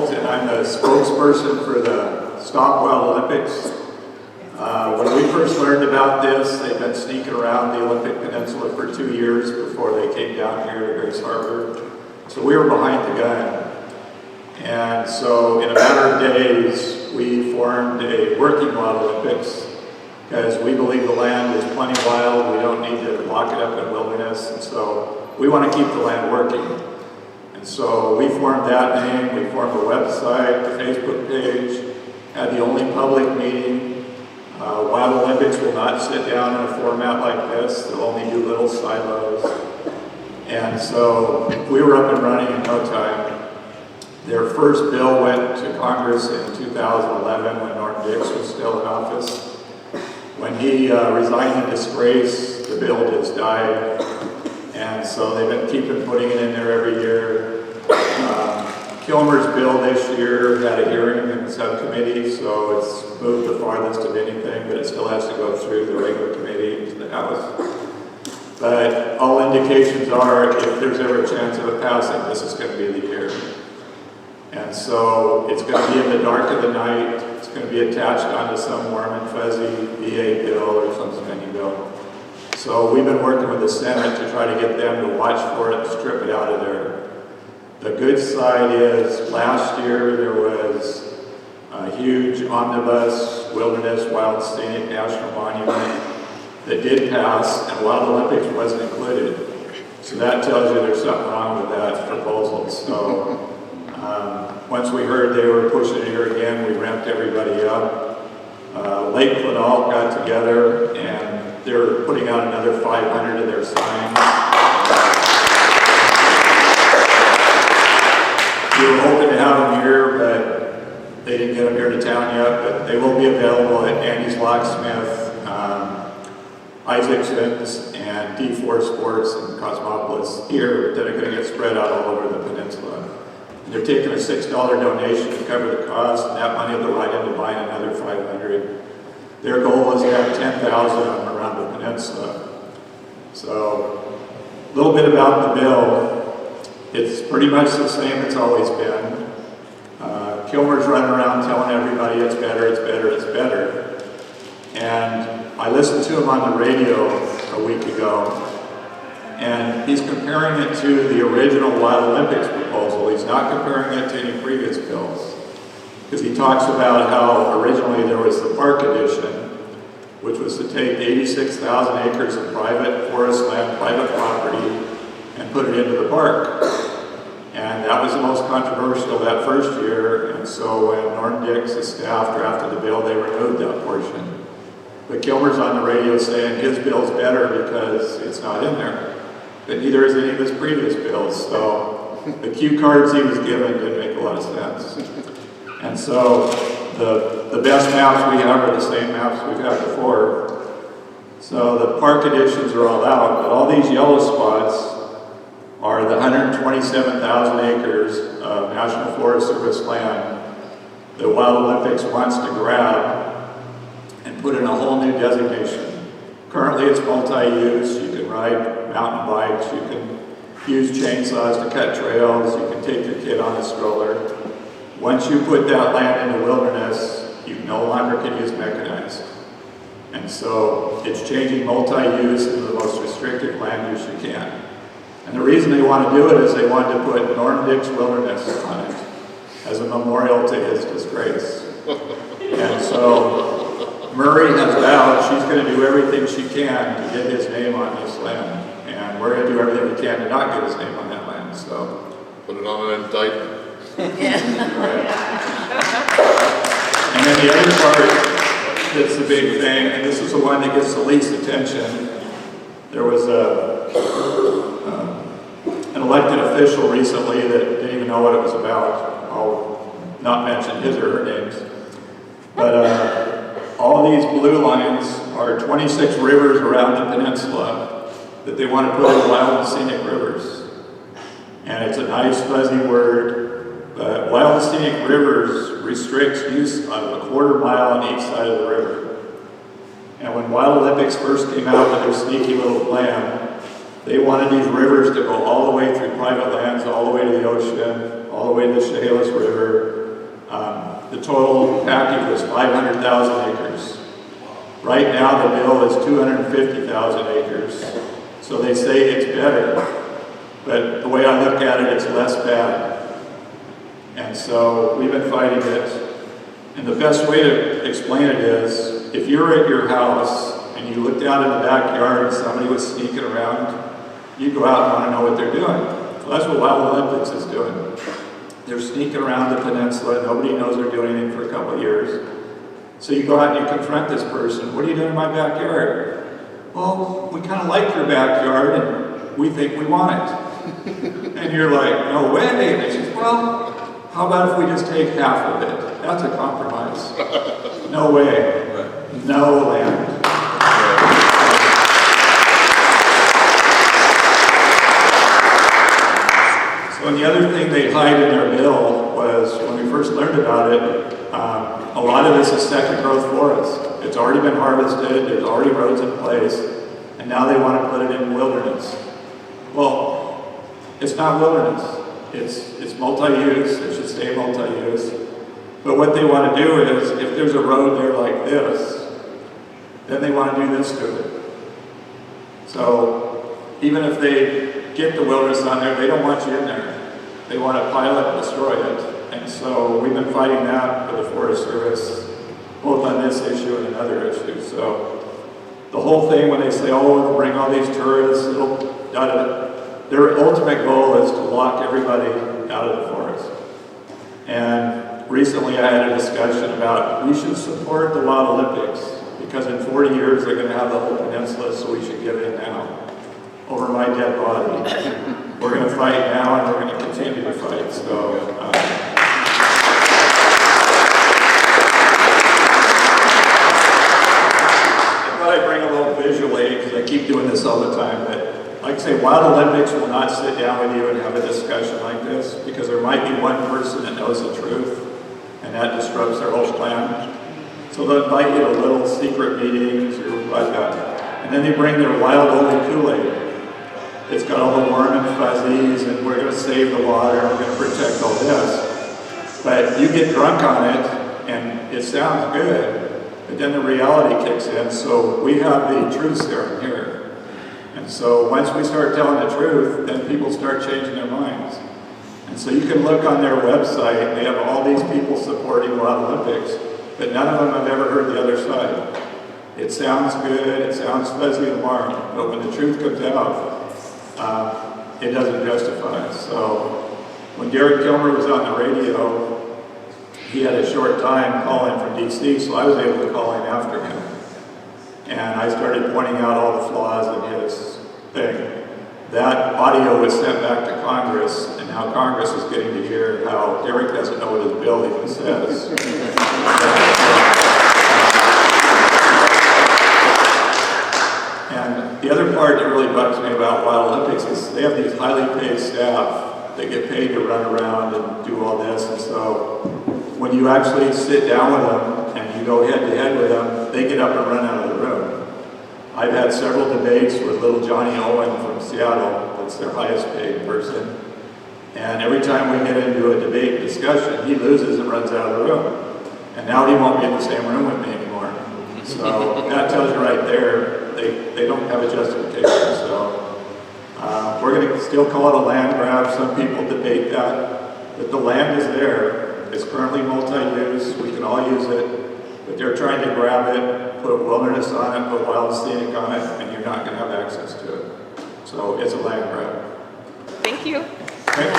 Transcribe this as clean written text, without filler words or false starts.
Boeholt, and I'm the spokesperson for the Stop Wild Olympics. When we first learned about this, they've been sneaking around the Olympic Peninsula for 2 years before they came down here to Grace Harbor. So we were behind the gun. And so in a matter of days, we formed a working Wild Olympics because we believe the land is plenty wild. We don't need to lock it up in wilderness. And so we want to keep the land working. And so we formed that name. We formed a website, a Facebook page, had the only public meeting. Wild Olympics will not sit down in a format like this. They'll only do little silos. And so we were up and running in no time. Their first bill went to Congress in 2011 when Norm Dix was still in office. When he resigned in disgrace, the bill just died. And so they've been putting it in there every year. Kilmer's bill this year had a hearing in the subcommittee, so it's moved the farthest of anything, but it still has to go through the regular committee into the House. But all indications are, if there's ever a chance of it passing, this is going to be the year. And so it's going to be in the dark of the night. It's going to be attached onto some warm and fuzzy VA bill or some spending bill. So we've been working with the Senate to try to get them to watch for it and strip it out of there. The good side is, last year there was a huge omnibus wilderness wild scenic national monument that did pass, and Wild Olympics wasn't included. So that tells you there's something wrong with that proposal. So once we heard they were pushing it here again, we ramped everybody up. Lake Quinault got together, and they're putting out another 500 of their signs. We were hoping to have them here, but they didn't get them here to town yet. But they will be available at Andy's Locksmith, Isaacson's, and D4 Sports and Cosmopolis here that are going to get spread out all over the peninsula. And they're taking a $6 donation to cover the cost, and that money will go right into buying another 500. Their goal is to have 10,000 of them around the peninsula. So, a little bit about the bill. It's pretty much the same it's always been. Kilmer's running around telling everybody it's better, it's better, it's better. And I listened to him on the radio a week ago, and he's comparing it to the original Wild Olympics proposal. He's not comparing it to any previous bills, because he talks about how originally there was the Park Edition, which was to take 86,000 acres of private forest land, private property, and put it into the park. And that was the most controversial that first year, and so when Norm Dix's staff drafted the bill, they removed that portion. But Kilmer's on the radio saying his bill's better because it's not in there. But neither is any of his previous bills, so the cue cards he was given didn't make a lot of sense. And so the best maps we have are the same maps we've had before. So the park editions are all out, but all these yellow spots are the 127,000 acres of National Forest Service land that Wild Olympics wants to grab and put in a whole new designation. Currently it's multi-use. You can ride mountain bikes, you can use chainsaws to cut trails, you can take your kid on a stroller. Once you put that land in the wilderness, you no longer can use mechanized. And so it's changing multi-use into the most restricted land use you can. And the reason they want to do it is they want to put Norm Dix Wilderness on it as a memorial to his disgrace. And so Murray has vowed she's going to do everything she can to get his name on this land. And we're going to do everything we can to not get his name on that land. So put it on an indictment. Right. And then the other part that's the big thing, and this is the one that gets the least attention. There was an elected official recently that didn't even know what it was about. I'll not mention his or her names. But all these blue lines are 26 rivers around the peninsula that they want to put in wild and scenic rivers. And it's a nice fuzzy word, but wild and scenic rivers restricts use of a quarter mile on each side of the river. And when Wild Olympics first came out with their sneaky little plan, they wanted these rivers to go all the way through private lands, all the way to the ocean, all the way to the Chehalis River. The total package was 500,000 acres. Right now the bill is 250,000 acres. So they say it's better, but the way I look at it, it's less bad. And so we've been fighting it. And the best way to explain it is, if you're at your house and you look down in the backyard and somebody was sneaking around, you go out and want to know what they're doing. So that's what Wild Olympics is doing. They're sneaking around the peninsula. Nobody knows they're doing anything for a couple of years. So you go out and you confront this person. What are you doing in my backyard? Well, we kind of like your backyard and we think we want it. And you're like, no way. And they say, well, how about if we just take half of it? That's a compromise. No way. No land. So, and the other thing they hide in their bill was, when we first learned about it, a lot of this is second growth forest. It's already been harvested, there's already roads in place, and now they want to put it in wilderness. Well, it's not wilderness. It's multi-use, it should stay multi-use. But what they want to do is, if there's a road there like this, then they want to do this to it. So even if they get the wilderness on there, they don't want you in there. They want to pile it and destroy it. And so we've been fighting that with the Forest Service, both on this issue and another issue. So the whole thing, when they say, oh, we'll bring all these tourists, their ultimate goal is to lock everybody out of the forest. And recently I had a discussion about, we should support the Wild Olympics, because in 40 years they're going to have the whole peninsula, so we should give in now. Over my dead body. We're going to fight now, and we're going to continue to fight. So, I thought I'd bring a little visual aid, because I keep doing this all the time. But like I say, Wild Olympics will not sit down with you and have a discussion like this, because there might be one person that knows the truth, and that disrupts their whole plan. So they'll invite you to little secret meetings or like that. And then they bring their wild only Kool-Aid. It's got all the warm and fuzzies, and we're going to save the water, and we're going to protect all this. But you get drunk on it, and it sounds good, but then the reality kicks in. So we have the truth serum here. And so once we start telling the truth, then people start changing their minds. And so you can look on their website, they have all these people supporting Wild Olympics, but none of them have ever heard the other side. It sounds good, it sounds fuzzy and warm, but when the truth comes out, it doesn't justify. So when Derek Kilmer was on the radio, he had a short time calling from DC, so I was able to call in after him. And I started pointing out all the flaws in his thing. That audio was sent back to Congress, and now Congress is getting to hear how Derek doesn't know what his bill even says. And the other part that really bugs me about Wild Olympics is they have these highly paid staff that get paid to run around and do all this. And so when you actually sit down with them and you go head to head with them, they get up and run out of the room. I've had several debates with little Johnny Owen from Seattle, that's their highest paid person. And every time we get into a debate discussion, he loses and runs out of the room. And now he won't be in the same room with me anymore. So that tells you right there, they don't have a justification. So we're going to still call it a land grab. Some people debate that, but the land is there. It's currently multi-use. We can all use it, but they're trying to grab it, put wilderness on it, put wild scenic on it, and you're not going to have access to it. So it's a land grab. Thank you. Okay.